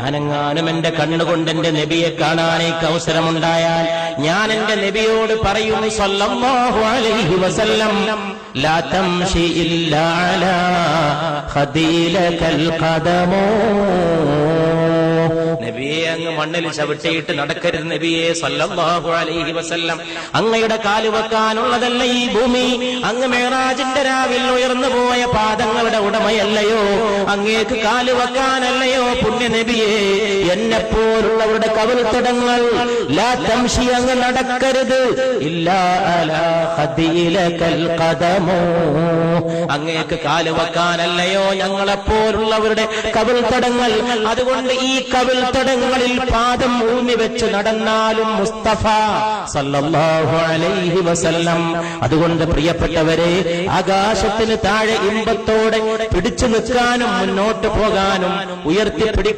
ഞാനെങ്ങാനും എന്റെ കണ്ണുകൊണ്ട് എന്റെ നബിയെ കാണാനേക്ക് അവസരമുണ്ടായാൽ ഞാൻ എന്റെ നബിയോട് പറയും സല്ലല്ലാഹു അലൈഹി വസല്ലം, ലാ തംശി ഇല്ലാ അലാ ഖദീലകൽ ഖദമോ. നബിയെ, അങ്ങ് മണ്ണിൽ ചവിട്ടിയിട്ട് നടക്കരുത് നബിയെ സല്ലല്ലാഹു അലൈഹി വസല്ലം. അങ്ങയുടെ കാല് വെക്കാനുള്ളതല്ല ഈ ഭൂമി. അങ്ങ് മേറാജിന്റെ രാവിൽ ഉയർന്നു പോയ പാദങ്ങളുടെ ഉടമയല്ലയോ? അങ്ങേക്ക് കാല് വെക്കാനല്ലയോ പുണ്യ നബിയെ? എന്നെപ്പോലുള്ളവരുടെ കവിൾത്തടങ്ങൾ ലാ തംശി, അങ്ങ് നടക്കരുത്, ഇല്ലാ അലാ ഖദീലകൽ ഖദമോ. അങ്ങേക്ക് കാല് വെക്കാനല്ലയോ ഞങ്ങളെപ്പോലുള്ളവരുടെ കവിൾത്തടങ്ങൾ? അതുകൊണ്ട് ഈ കവിൾത്തടങ്ങളിൽ പാദം ഊന്നി വെച്ച് നടന്നാലും മുസ്തഫ സല്ലല്ലാഹു അലൈഹി വസല്ലം. അതുകൊണ്ട് പ്രിയപ്പെട്ടവരെ, ആകാശത്തിന് താഴെ ഇമ്പത്തോടെ പിടിച്ചു നിൽക്കാനും മുന്നോട്ട് പോകാനും ഉയർത്തിപ്പിടി